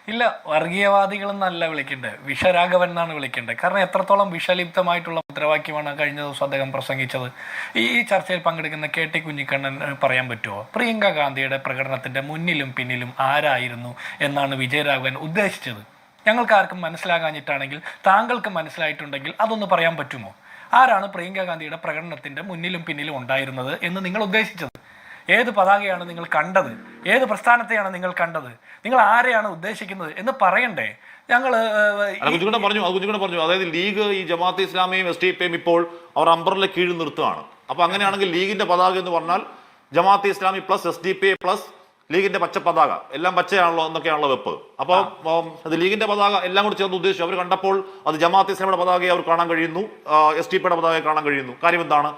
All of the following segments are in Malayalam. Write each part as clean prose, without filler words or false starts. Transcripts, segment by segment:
ഇല്ല, വർഗീയവാദികളെന്നല്ല വിളിക്കേണ്ടത്, വിഷരാഘവൻ എന്നാണ് വിളിക്കേണ്ടത്. കാരണം എത്രത്തോളം വിഷലിപ്തമായിട്ടുള്ള മുദ്രാവാക്യമാണ് കഴിഞ്ഞ ദിവസം അദ്ദേഹം പ്രസംഗിച്ചത്. ഈ ചർച്ചയിൽ പങ്കെടുക്കുന്ന KT കുഞ്ഞിക്കണ്ണൻ പറയാൻ പറ്റുമോ പ്രിയങ്ക ഗാന്ധിയുടെ പ്രകടനത്തിൻ്റെ മുന്നിലും പിന്നിലും ആരായിരുന്നു എന്നാണ് വിജയരാഘവൻ ഉദ്ദേശിച്ചത്? ഞങ്ങൾക്ക് ആർക്കും മനസ്സിലാകാഞ്ഞിട്ടാണെങ്കിൽ താങ്കൾക്ക് മനസ്സിലായിട്ടുണ്ടെങ്കിൽ അതൊന്ന് പറയാൻ പറ്റുമോ? ആരാണ് പ്രിയങ്ക ഗാന്ധിയുടെ പ്രകടനത്തിൻ്റെ മുന്നിലും പിന്നിലും ഉണ്ടായിരുന്നത് എന്ന് നിങ്ങൾ ഉദ്ദേശിച്ചത്? ഏത് പതാകയാണ് നിങ്ങൾ കണ്ടത്? ഏത് പ്രസ്ഥാനത്തെയാണ് നിങ്ങൾ കണ്ടത്? നിങ്ങൾ ആരെയാണ് ഉദ്ദേശിക്കുന്നത് എന്ന് പറയണ്ടേ? ഞങ്ങൾ പറഞ്ഞു. അതായത് ലീഗ് ഈ ജമാഅത്തെ ഇസ്ലാമിയും SDPയും ഇപ്പോൾ അവർ അംബ്രല്ല കീഴിൽ നിർത്തുകയാണ്. അപ്പൊ അങ്ങനെയാണെങ്കിൽ ലീഗിന്റെ പതാക എന്ന് പറഞ്ഞാൽ Jamaat e Islami plus SDPI plus ലീഗിന്റെ പച്ച പതാക, എല്ലാം പച്ചയാണല്ലോ എന്നൊക്കെയാണല്ലോ വെപ്പ്. അപ്പൊ അത് ലീഗിന്റെ പതാക എല്ലാം കൂടി ചേർന്ന് ഉദ്ദേശിച്ചു. അവർ കണ്ടപ്പോൾ അത് ജമാഅത്തെ ഇസ്ലാമിയുടെ പതാകയെ അവർ കാണാൻ കഴിയുന്നു, SDPയുടെ പതാകയെ കാണാൻ കഴിയുന്നു. കാര്യം എന്താണ്?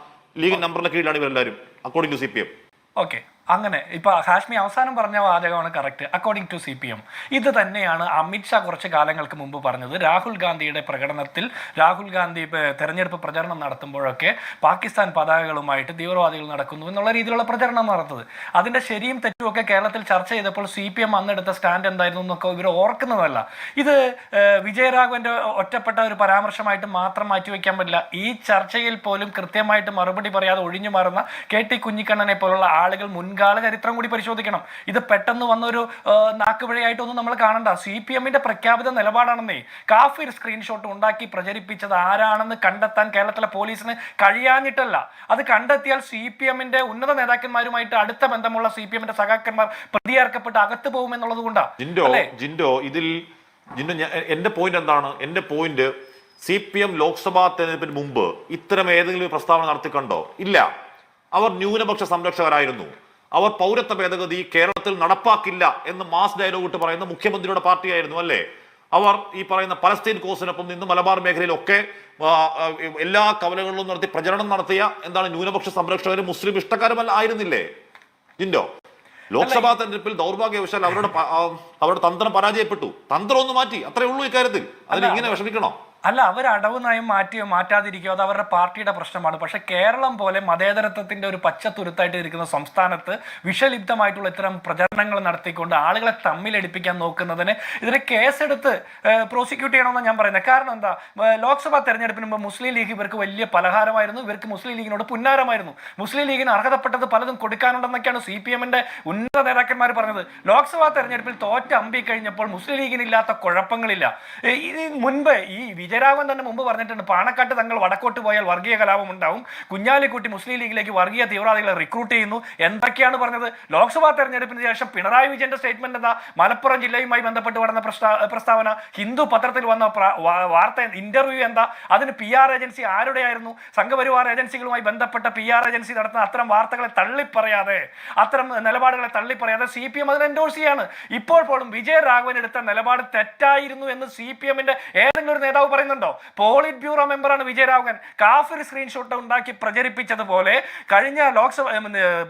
ലീഗിന്റെ നമ്പറിന്റെ കീഴിലാണ് ഇവരെല്ലാവരും അക്കോർഡിംഗ് ടു CPM. ഓക്കെ, അങ്ങനെ ഇപ്പൊ ഹാഷ്മി അവസാനം പറഞ്ഞ വാചകമാണ് കറക്റ്റ്. അക്കോർഡിംഗ് ടു CPM ഇത് തന്നെയാണ് അമിത്ഷാ കുറച്ച് കാലങ്ങൾക്ക് മുമ്പ് പറഞ്ഞത്. രാഹുൽ ഗാന്ധിയുടെ പ്രകടനത്തിൽ, രാഹുൽ ഗാന്ധി തെരഞ്ഞെടുപ്പ് പ്രചരണം നടത്തുമ്പോഴൊക്കെ പാകിസ്ഥാൻ പതാകകളുമായിട്ട് തീവ്രവാദികൾ നടക്കുന്നു എന്നുള്ള രീതിയിലുള്ള പ്രചരണം നടത്തുന്നത്. അതിന്റെ ശരിയും തെറ്റും ഒക്കെ കേരളത്തിൽ ചർച്ച ചെയ്തപ്പോൾ CPM അന്നെടുത്ത സ്റ്റാൻഡ് എന്തായിരുന്നു എന്നൊക്കെ ഇവർ ഓർക്കുന്നതല്ല. ഇത് വിജയരാഘവന്റെ ഒറ്റപ്പെട്ട ഒരു പരാമർശമായിട്ട് മാത്രം മാറ്റിവെക്കാൻ പറ്റില്ല. ഈ ചർച്ചയിൽ പോലും കൃത്യമായിട്ട് മറുപടി പറയാതെ ഒഴിഞ്ഞു മാറുന്ന KT കുഞ്ഞിക്കണ്ണനെ പോലുള്ള ആളുകൾ മുൻകാല ചരിത്രം കൂടി പരിശോധിക്കണം. ഇത് പെട്ടെന്ന് വന്നൊരു നാക്കുപിഴയായിട്ടൊന്നും നമ്മൾ കാണണ്ട. CPMന്റെ പ്രഖ്യാപിത നിലപാടാണെന്നേ. കാഫിർ സ്ക്രീൻഷോട്ട് ഉണ്ടാക്കി പ്രചരിപ്പിച്ചത് ആരാണെന്ന് കണ്ടെത്താൻ കേരളത്തിലെ പോലീസിന് കഴിയാഞ്ഞിട്ടല്ല. അത് കണ്ടെത്തിയാൽ CPMന്റെ ഉന്നത നേതാക്കന്മാരുമായിട്ട് അടുത്ത ബന്ധമുള്ള CPMന്റെ സഖാക്കന്മാർ പ്രതിയേർക്കപ്പെട്ട് അകത്ത് പോകുമെന്നുള്ളത് കൊണ്ടാണ്. എന്റെ പോയിന്റ് എന്താണ്? എന്റെ പോയിന്റ് CPM ലോക്സഭാ തെരഞ്ഞെടുപ്പിന് മുമ്പ് ഇത്തരം ഏതെങ്കിലും പ്രസ്താവന നടത്തിക്കണ്ടോ? ഇല്ല. അവർ ന്യൂനപക്ഷ സംരക്ഷകരായിരുന്നു. അവർ പൗരത്വ ഭേദഗതി കേരളത്തിൽ നടപ്പാക്കില്ല എന്ന് മാസ് ഡയലോഗ് ഇട്ട് പറയുന്ന മുഖ്യമന്ത്രിയുടെ പാർട്ടിയായിരുന്നു, അല്ലേ? അവർ ഈ പറയുന്ന പലസ്തീൻ കോസിനൊപ്പം നിന്ന് മലബാർ മേഖലയിലൊക്കെ എല്ലാ കവലകളിലും നടത്തി പ്രചരണം നടത്തിയ എന്താണ് ന്യൂനപക്ഷ സംരക്ഷകരും മുസ്ലിം ഇഷ്ടക്കാരുമല്ല ആയിരുന്നില്ലേ? ജിൻഡോ, ലോക്സഭാ തെരഞ്ഞെടുപ്പിൽ ദൗർഭാഗ്യവശാൽ അവരുടെ തന്ത്രം പരാജയപ്പെട്ടു. തന്ത്രം ഒന്ന് മാറ്റി, അത്രേ ഉള്ളൂ ഇക്കാര്യത്തിൽ. അതിന് ഇങ്ങനെ വിഷമിക്കണോ? അല്ല, അവർ അടവ് നയം മാറ്റിയോ മാറ്റാതിരിക്കോ അത് അവരുടെ പാർട്ടിയുടെ പ്രശ്നമാണ്. പക്ഷെ കേരളം പോലെ മതേതരത്വത്തിന്റെ ഒരു പച്ചത്തുരുത്തായിട്ട് ഇരിക്കുന്ന സംസ്ഥാനത്ത് വിഷലിപ്തമായിട്ടുള്ള ഇത്തരം പ്രചരണങ്ങൾ നടത്തിക്കൊണ്ട് ആളുകളെ തമ്മിലടിപ്പിക്കാൻ നോക്കുന്നതിന് ഇതിനെ കേസെടുത്ത് പ്രോസിക്യൂട്ട് ചെയ്യണമെന്നാണ് ഞാൻ പറയുന്നത്. കാരണം എന്താ, ലോക്സഭാ തെരഞ്ഞെടുപ്പിന് മുമ്പ് മുസ്ലിം ലീഗ് ഇവർക്ക് വലിയ പലഹാരമായിരുന്നു, ഇവർക്ക് മുസ്ലിം ലീഗിനോട് പുന്നാരമായിരുന്നു. മുസ്ലിം ലീഗിന് അർഹതപ്പെട്ടത് പലതും കൊടുക്കാനുണ്ടെന്നൊക്കെയാണ് CPMന്റെ ഉന്നത നേതാക്കന്മാർ പറഞ്ഞത്. ലോക്സഭാ തെരഞ്ഞെടുപ്പിൽ തോറ്റ് അമ്പി കഴിഞ്ഞപ്പോൾ മുസ്ലിം ലീഗിനില്ലാത്ത കുഴപ്പങ്ങളില്ല. മുൻപ് ഈ വിജയരാഘവൻ തന്നെ മുമ്പ് പറഞ്ഞിട്ടുണ്ട്, പാണക്കാട്ട് തങ്ങൾ വടക്കോട്ട് പോയാൽ വർഗീയ കലാപം ഉണ്ടാവും, കുഞ്ഞാലിക്കുട്ടി മുസ്ലിം ലീഗിലേക്ക് വർഗീയ തീവ്രവാദികളെ റിക്രൂട്ട് ചെയ്യുന്നു. എന്തൊക്കെയാണ് പറഞ്ഞത്? ലോക്സഭാ തെരഞ്ഞെടുപ്പിന് ശേഷം പിണറായി വിജയന്റെ സ്റ്റേറ്റ്മെന്റ് എന്താ? മലപ്പുറം ജില്ലയുമായി ബന്ധപ്പെട്ട് നടന്ന പ്രസ്താവന, ഹിന്ദു പത്രത്തിൽ വന്ന വാർത്ത, ഇന്റർവ്യൂ എന്താ? അതിന് PR ഏജൻസി ആരുടെയായിരുന്നു? സംഘപരിവാർ ഏജൻസികളുമായി ബന്ധപ്പെട്ട PR ഏജൻസി നടത്തുന്ന അത്തരം വാർത്തകളെ തള്ളിപ്പറയാതെ, അത്തരം നിലപാടുകളെ തള്ളിപ്പറയാതെ CPM അതിനെ എൻഡോഴ്സ് ചെയ്യാണ്. ഇപ്പോൾ പോലും വിജയരാഘവൻ എടുത്ത നിലപാട് തെറ്റായിരുന്നു എന്ന് CPMന്റെ ഏതെങ്കിലും ഒരു നേതാവ് പറയുന്നുണ്ടോ? പോളിറ്റ് ബ്യൂറോ മെമ്പറാണ് വിജയരാഘവൻ. കാഫിർ സ്ക്രീൻഷോട്ട് ഉണ്ടാക്കി പ്രചരിപ്പിച്ചതുപോലെ കഴിഞ്ഞ ലോക്സഭ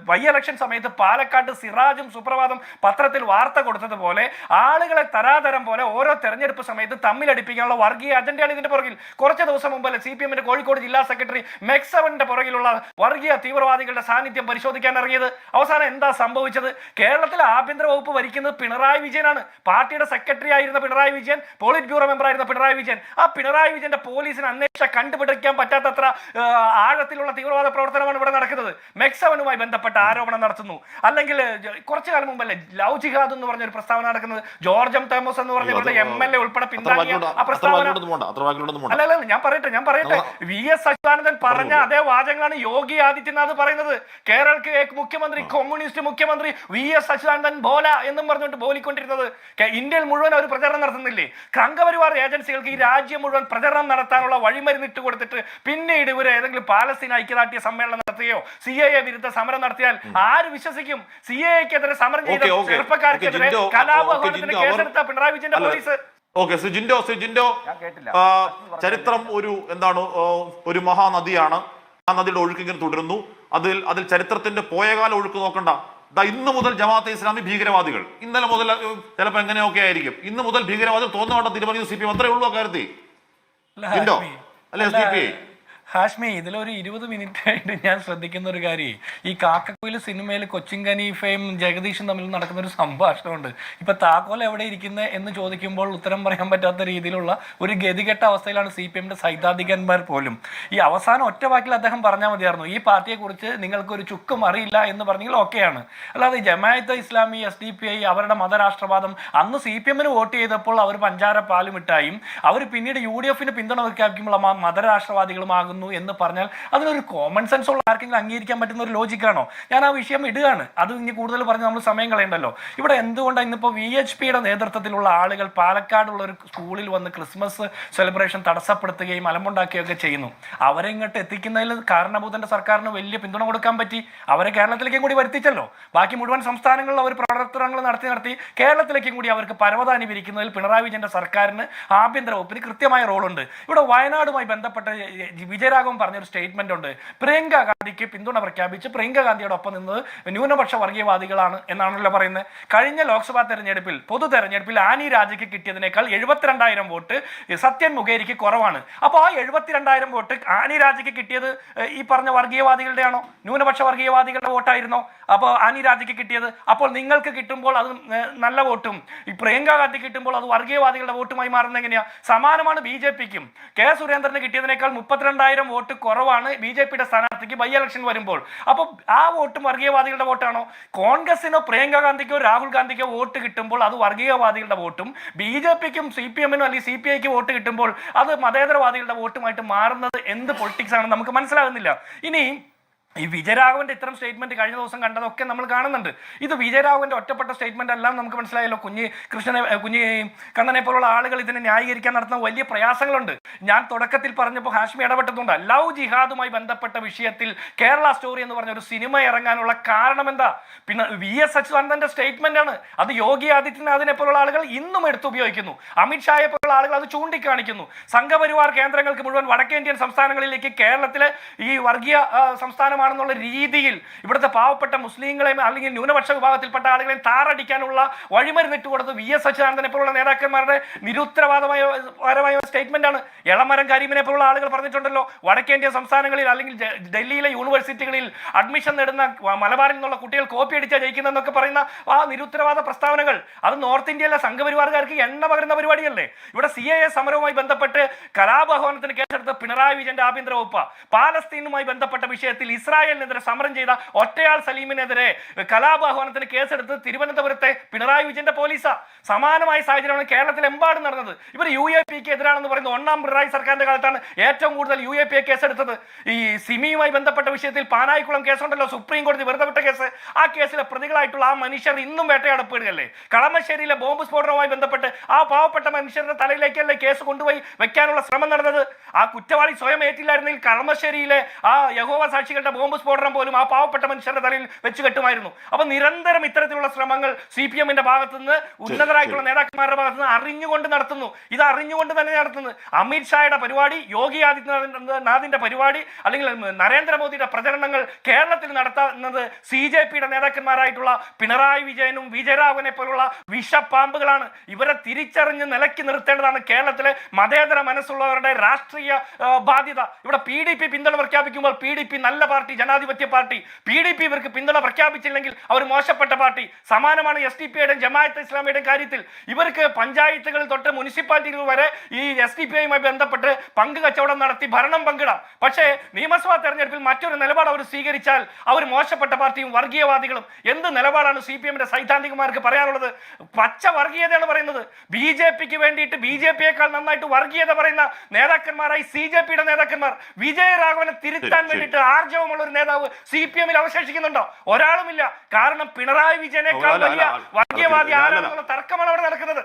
ബൈ ഇലക്ഷൻ സമയത്ത് പാലക്കാട് സിറാജും സുപ്രഭാതം പത്രത്തിൽ വാർത്ത കൊടുത്തതുപോലെ ആളുകളെ തരാതരം പോലെ ഓരോ തെരഞ്ഞെടുപ്പ് സമയത്ത് തമ്മിലടിപ്പിക്കാനുള്ള വർഗീയ അജണ്ടയാണ് ഇതിന്റെ പുറകിൽ. കുറച്ച് ദിവസം മുമ്പല്ലേ CPMന്റെ കോഴിക്കോട് ജില്ലാ സെക്രട്ടറി മെക്സവന്റെ പുറകിലുള്ള വർഗീയ തീവ്രവാദികളുടെ സാന്നിധ്യം പരിശോധിക്കാൻ ഇറങ്ങിയത്? അവസാനം എന്താ സംഭവിച്ചത്? കേരളത്തിലെ ആഭ്യന്തര വകുപ്പ് ഭരിക്കുന്നത് പിണറായി വിജയനാണ്. പാർട്ടിയുടെ സെക്രട്ടറി ആയിരുന്ന Pinarayi Vijayan, polit bureau member ആയിരുന്ന പിണറായി വിജയൻ. ആ പിണറായി വിജയന്റെ പോലീസിന് അന്വേഷണം കണ്ടുപിടിക്കാൻ പറ്റാത്തത്ര ആഴത്തിലുള്ള തീവ്രവാദ പ്രവർത്തനമാണ് ഇവിടെ നടക്കുന്നത്. മെക്സവനുമായി ബന്ധപ്പെട്ട ആരോപണം നടത്തുന്നു. അല്ലെങ്കിൽ കുറച്ചു കാലം മുമ്പല്ലേ ലവ് ജിഹാദ് എന്ന് പറഞ്ഞ ഒരു പ്രസ്താവന നടക്കുന്നത്? ജോർജ് എം തോമസ് എന്ന് പറഞ്ഞ MLA ഉൾപ്പെടെ പിന്താങ്ങിയ ആ പ്രസ്താവന. അല്ലല്ല, ഞാൻ പറയട്ടെ VS അച്യുതാനന്ദൻ പറഞ്ഞ അതേ വാചകങ്ങളാണ് യോഗി ആദിത്യനാഥ് പറയുന്നത്. കേരളക്ക് മുഖ്യമന്ത്രി, കമ്മ്യൂണിസ്റ്റ് മുഖ്യമന്ത്രി VS അച്യുതാനന്ദൻ ബോല എന്നും പറഞ്ഞുകൊണ്ട് ബോലിക്കൊണ്ടിരുന്നത്. ഇന്ത്യയിൽ മുഴുവൻ അവർ പ്രചരണം നടത്തുന്നില്ലേ? സംഘപരിവാർ ഏജൻസികൾക്ക് ഈ രാജ്യം മുഴുവൻ പ്രചരണം നടത്താനുള്ള വഴിമരുന്നിട്ട് കൊടുത്തിട്ട് പിന്നീട് ഇവർ ഏതെങ്കിലും പാലസ്തീൻ ഐക്യദാർഢ്യ സമ്മേളനം നടത്തുകയോ CAA വിരുദ്ധ സമരം നടത്തിയാൽ ആര് വിശ്വസിക്കും? CAAക്കെതിരെ സമരം ചെയ്ത ചെറുപ്പക്കാർക്കെതിരെ കലാപത്തിന് കേസെടുത്ത പിണറായി വിജയന്റെ പോലീസ്. ജിൻഡോ, ചരിത്രം ഒരു മഹാനദിയാണ്. ആ നദിയുടെ ഒഴുക്ക് ഇങ്ങനെ തുടരുന്നു. അതിൽ ചരിത്രത്തിന്റെ പോയകാല ഒഴുക്ക് നോക്കണ്ട. ഇന്ന് മുതൽ ജമാഅത്തെ ഇസ്ലാമി ഭീകരവാദികൾ, ഇന്നലെ മുതൽ ചിലപ്പോൾ എങ്ങനെയൊക്കെ ആയിരിക്കും, ഇന്ന് മുതൽ ഭീകരവാദികൾ തോന്നുവേണ്ട തീരുമാനിക്കുന്ന CPM. അത്രേ ഉള്ളൂ അക്കാര്യത്തിൽ. ജിൻഡോ, അല്ലെ SDPI? ഹാഷ്മി, ഇതിലൊരു 20 മിനിറ്റ് ആയിട്ട് ഞാൻ ശ്രദ്ധിക്കുന്ന ഒരു കാര്യം, ഈ കാക്കക്കുയിൽ സിനിമയിൽ കൊച്ചിൻ ഖനീഫയും ജഗദീഷും തമ്മിൽ നടക്കുന്ന ഒരു സംഭാഷണമുണ്ട്. ഇപ്പൊ താക്കോൽ എവിടെ ഇരിക്കുന്നത് എന്ന് ചോദിക്കുമ്പോൾ ഉത്തരം പറയാൻ പറ്റാത്ത രീതിയിലുള്ള ഒരു ഗതികെട്ട അവസ്ഥയിലാണ് CPM-ന്റെ സൈദ്ധാന്തികന്മാർ പോലും. ഈ അവസാനം ഒറ്റ വാക്കിൽ അദ്ദേഹം പറഞ്ഞാൽ മതിയായിരുന്നു, ഈ പാർട്ടിയെ കുറിച്ച് നിങ്ങൾക്ക് ഒരു ചുക്കും അറിയില്ല എന്ന് പറഞ്ഞെങ്കിൽ ഓക്കെയാണ്. അല്ലാതെ ജമാഅത്തെ ഇസ്ലാമി, SDPI അവരുടെ മതരാഷ്ട്രവാദം, അന്ന് CPM-ന് വോട്ട് ചെയ്തപ്പോൾ അവർ പഞ്ചാര പാലുമിട്ടായും അവർ പിന്നീട് UDF-ന് പിന്തുണ പ്രഖ്യാപിക്കുമ്പോൾ മതരാഷ്ട്രവാദികളുമാകുന്നു എന്ന് പറഞ്ഞാൽ അതിനൊരു കോമൺ സെൻസ് ഉള്ള ആർക്കെങ്കിലും അംഗീകരിക്കാൻ പറ്റുന്ന ഒരു ലോജിക്കാണോ? ഞാൻ ആ വിഷയം ഇടുകയാണ്. അത് ഇനി കൂടുതൽ പറഞ്ഞ് നമ്മൾ സമയം കളയണ്ടല്ലോ. ഇവിടെ എന്തുകൊണ്ടാണ് ഇന്നിപ്പോൾ VHPയുടെ നേതൃത്വത്തിലുള്ള ആളുകൾ പാലക്കാടുള്ള ഒരു സ്കൂളിൽ വന്ന് ക്രിസ്മസ് സെലിബ്രേഷൻ തടസ്സപ്പെടുത്തുകയും അലമ്പുണ്ടാക്കുകയൊക്കെ ചെയ്യുന്നു? അവരെ ഇങ്ങോട്ട് എത്തിക്കുന്നതിൽ കാരണഭൂതന്റെ സർക്കാരിന് വലിയ പിന്തുണ കൊടുക്കാൻ പറ്റി. അവരെ കേരളത്തിലേക്കും കൂടി വരുത്തിച്ചല്ലോ. ബാക്കി മുഴുവൻ സംസ്ഥാനങ്ങളിൽ അവർ പ്രവർത്തനങ്ങൾ നടത്തി കേരളത്തിലേക്കും കൂടി അവർക്ക് പരവതാനി വിരിക്കുന്നതിൽ പിണറായി വിജയന്റെ സർക്കാരിന്, ആഭ്യന്തര വകുപ്പിന് കൃത്യമായ റോളുണ്ട്. ഇവിടെ വയനാടുമായി ബന്ധപ്പെട്ട വിജയരാഘവൻ പറഞ്ഞൊരു സ്റ്റേറ്റ്മെന്റ് ഉണ്ട്. പ്രിയങ്ക ഗാന്ധിക്ക് പിന്തുണ പ്രഖ്യാപിച്ച് പ്രിയങ്ക ഗാന്ധിയോട് ഒപ്പം നിന്നത് ന്യൂനപക്ഷ വർഗീയവാദികളാണ് എന്നാണല്ലോ പറയുന്നത്. കഴിഞ്ഞ ലോക്സഭാ തെരഞ്ഞെടുപ്പിൽ, പൊതു തെരഞ്ഞെടുപ്പിൽ ആനി രാജയ്ക്ക് കിട്ടിയതിനേക്കാൾ 72,000 വോട്ട് സത്യൻ മുഖേരിക്ക് കുറവാണ്. അപ്പോൾ ആ 72,000 വോട്ട് ആനി രാജയ്ക്ക് കിട്ടിയത് ഈ പറഞ്ഞ വർഗീയവാദികളുടെ ആണോ, ന്യൂനപക്ഷ വർഗീയവാദികളുടെ വോട്ടായിരുന്നോ അപ്പോൾ ആനി രാജയ്ക്ക് കിട്ടിയത്? അപ്പോൾ നിങ്ങൾക്ക് കിട്ടുമ്പോൾ അത് നല്ല വോട്ടും ഈ പ്രിയങ്ക ഗാന്ധി കിട്ടുമ്പോൾ അത് വർഗീയവാദികളുടെ വോട്ടുമായി മാറുന്നത് എങ്ങനെയാ? സമാനമാണ് BJPക്കും. കെ സുരേന്ദ്രന് കിട്ടിയതിനേക്കാൾ 32,000 വോട്ട് കുറവാണ് BJPയുടെ സ്ഥാനാർത്ഥിക്ക് ബൈ ഇലക്ഷൻ വരുമ്പോൾ. അപ്പോൾ ആ വോട്ടും വർഗീയവാദികളുടെ വോട്ടാണോ? കോൺഗ്രസിനോ പ്രിയങ്ക ഗാന്ധിക്കോ രാഹുൽ ഗാന്ധിക്കോ വോട്ട് കിട്ടുമ്പോൾ അത് വർഗീയവാദികളുടെ വോട്ടും, BJPക്കും CPM-നും അല്ലെങ്കിൽ CPI-ക്ക് വോട്ട് കിട്ടുമ്പോൾ അത് മതേതരവാദികളുടെ വോട്ടുമായിട്ട് മാറുന്നത് എന്ത് പൊളിറ്റിക്സ് ആണെന്ന് നമുക്ക് മനസ്സിലാകുന്നില്ല. ഇനി ഈ വിജയരാഘവന്റെ ഇത്തരം സ്റ്റേറ്റ്മെന്റ് കഴിഞ്ഞ ദിവസം കണ്ടതൊക്കെ നമ്മൾ കാണുന്നുണ്ട്. ഇത് വിജയരാഘവന്റെ ഒറ്റപ്പെട്ട സ്റ്റേറ്റ്മെന്റ് അല്ല, നമുക്ക് മനസ്സിലായല്ലോ. കുഞ്ഞി കണ്ണനെ പോലുള്ള ആളുകൾ ഇതിനെ ന്യായീകരിക്കാൻ നടത്തുന്ന വലിയ പ്രയാസങ്ങളുണ്ട്. ഞാൻ തുടക്കത്തിൽ പറഞ്ഞപ്പോൾ ഹാഷ്മി ഇടപെട്ടതുകൊണ്ട് ലവ് ജിഹാദുമായി ബന്ധപ്പെട്ട വിഷയത്തിൽ കേരള സ്റ്റോറി എന്ന് പറഞ്ഞ ഒരു സിനിമ ഇറങ്ങാനുള്ള കാരണം എന്താ? പിന്നെ VS അച്യുതാനന്ദന്റെ സ്റ്റേറ്റ്മെന്റ് ആണ്. അത് യോഗി ആദിത്യനാഥിനെ പോലുള്ള ആളുകൾ ഇന്നും എടുത്തുപയോഗിക്കുന്നു. അമിത്ഷായെ പോലുള്ള ആളുകൾ അത് ചൂണ്ടിക്കാണിക്കുന്നു. സംഘപരിവാർ കേന്ദ്രങ്ങൾക്ക് മുഴുവൻ വടക്കേന്ത്യൻ സംസ്ഥാനങ്ങളിലേക്ക് കേരളത്തിലെ ഈ വർഗീയ സംസ്ഥാനം ണെന്നുള്ള രീതിയിൽ ഇവിടുത്തെ പാവപ്പെട്ട മുസ്ലിങ്ങളെയും അല്ലെങ്കിൽ ന്യൂനപക്ഷ വിഭാഗത്തിൽപ്പെട്ട ആളുകളെയും താറടിക്കാനുള്ള വഴിമരുന്നിട്ട് കൊടുത്ത് VS അച്യുതാനന്ദനെ പോലുള്ള നേതാക്കന്മാരുടെ നിരുത്തരവാദമായ സ്റ്റേറ്റ്മെന്റ് ആണ്. എളമരം കരീമിനെ പോലുള്ള ആളുകൾ പറഞ്ഞിട്ടുണ്ടല്ലോ, വടക്കേന്ത്യൻ സംസ്ഥാനങ്ങളിൽ അല്ലെങ്കിൽ ഡൽഹിയിലെ യൂണിവേഴ്സിറ്റികളിൽ അഡ്മിഷൻ നേടുന്ന മലബാറിൽ നിന്നുള്ള കുട്ടികൾ കോപ്പി അടിച്ചാൽ ജയിക്കുന്നതെന്നൊക്കെ പറയുന്ന ആ നിരുത്തരവാദ പ്രസ്താവനകൾ അത് നോർത്ത് ഇന്ത്യയിലെ സംഘപരിവാറുകാർക്ക് എണ്ണ പകരുന്ന പരിപാടിയല്ലേ? ഇവിടെ CAA സമരവുമായി ബന്ധപ്പെട്ട് കലാപഹോനത്തിന് കേസെടുത്ത പിണറായി വിജയന്റെ ആഭ്യന്തര വകുപ്പ്, പാലസ്തീനുമായി ബന്ധപ്പെട്ട വിഷയത്തിൽ ഇസ്രായേലിനെതിരെ സമരം ചെയ്ത ഒറ്റയാൾ സലീമിനെതിരെ കലാപാഹ്വാനത്തിന് കേസെടുത്ത് തിരുവനന്തപുരത്തെ പിണറായി വിജയന്റെ പോലീസാ. സമാനമായ സാഹചര്യമാണ് കേരളത്തിലെമ്പാടും നടന്നത്. ഇവർ UAPക്ക് എതിരാണെന്ന് പറയുന്ന ഒന്നാം പിണറായി സർക്കാരിന്റെ കാലത്താണ് ഏറ്റവും കൂടുതൽ UAP കേസെടുത്തത്. ഈ സിമിയുമായി ബന്ധപ്പെട്ട വിഷയത്തിൽ പാനായിക്കുളം കേസുണ്ടല്ലോ, സുപ്രീം കോടതി വെറുതെ വിട്ട കേസ്. ആ കേസിലെ പ്രതികളായിട്ടുള്ള ആ മനുഷ്യർ ഇന്നും വേട്ടയാടപ്പെടുകയല്ലേ? കളമശ്ശേരിയിലെ ബോംബ് സ്ഫോടനവുമായി ബന്ധപ്പെട്ട് ആ പാവപ്പെട്ട മനുഷ്യരുടെ തലയിലേക്കല്ലേ കേസ് കൊണ്ടുപോയി വെക്കാനുള്ള ശ്രമം നടന്നത്? ആ കുറ്റവാളി സ്വയം ഏറ്റില്ലായിരുന്നെങ്കിൽ കളമശ്ശേരിയിലെ ആ യഹോവ സാക്ഷികളുടെ ബോംബ് സ്ഫോടനം പോലും ആ പാവപ്പെട്ട മനുഷ്യരുടെ തലയിൽ വെച്ച് കെട്ടുമായിരുന്നു. അപ്പൊ നിരന്തരം ഇത്തരത്തിലുള്ള ശ്രമങ്ങൾ CPM-ന്റെ ഭാഗത്തു നിന്ന്, ഉന്നതരായിട്ടുള്ള നേതാക്കന്മാരുടെ ഭാഗത്തു നിന്ന് അറിഞ്ഞുകൊണ്ട് നടത്തുന്നു. ഇത് അറിഞ്ഞുകൊണ്ട് തന്നെ നടത്തുന്നത്. അമിത്ഷായുടെ പരിപാടി, യോഗി ആദിത്യനാഥിന്റെ പരിപാടി, അല്ലെങ്കിൽ നരേന്ദ്രമോദിയുടെ പ്രചരണങ്ങൾ കേരളത്തിൽ നടത്തുന്നത് CJPയുടെ നേതാക്കന്മാരായിട്ടുള്ള പിണറായി വിജയനും വിജയരാഘവനെ പോലുള്ള വിഷപ്പാമ്പുകളാണ്. ഇവരെ തിരിച്ചറിഞ്ഞ് നിലയ്ക്ക് നിർത്തേണ്ടതാണ് കേരളത്തിലെ മതേതര മനസ്സുള്ളവരുടെ രാഷ്ട്രീയ ബാധ്യത. ഇവിടെ PDP പിന്തുണ പ്രഖ്യാപിക്കുമ്പോൾ PDP നല്ല പാർട്ടി, ജനാധിപത്യ പാർട്ടി. PDP ഇവർക്ക് പിന്തുണ പ്രഖ്യാപിച്ചില്ലെങ്കിൽ അവർ മോശപ്പെട്ട പാർട്ടി. സമാനമാണ് SDPയുടെയും ജമാഅത്തെ ഇസ്ലാമിയുടെയും കാര്യത്തിൽ. ഇവർക്ക് പഞ്ചായത്തുകളിൽ തൊട്ട് മുനിസിപ്പാലിറ്റികൾ വരെ ഈ SDPയുമായി ബന്ധപ്പെട്ട് പങ്ക് കച്ചവടം നടത്തി ഭരണം പങ്കിടാം. പക്ഷേ നിയമസഭാ തെരഞ്ഞെടുപ്പിൽ മറ്റൊരു നിലപാട് അവർ സ്വീകരിച്ചാൽ അവർ മോശപ്പെട്ട പാർട്ടിയും വർഗീയവാദികളും. എന്ത് നിലപാടാണ് CPM-ന്റെ സൈദ്ധാന്തികന്മാർക്ക് പറയാനുള്ളത്? പച്ച വർഗീയതയാണ് പറയുന്നത്. BJPക്ക് വേണ്ടിയിട്ട് BJPയേക്കാൾ നന്നായിട്ട് വർഗീയത പറയുന്ന നേതാക്കന്മാരായി CJPയുടെ നേതാക്കന്മാർ. വിജയരാഘവനെ തിരുത്താൻ വേണ്ടിയിട്ട് ആർജവമുള്ള ഒരു നേതാവ് CPM-ൽ അവശേഷിക്കുന്നുണ്ടോ? ഒരാളുമില്ല. കാരണം പിണറായി വിജയനേക്കാൾ വലിയ വർഗീയവാദി ആരാണെന്നുള്ള തർക്കമാണ് അവിടെ നടക്കുന്നത്.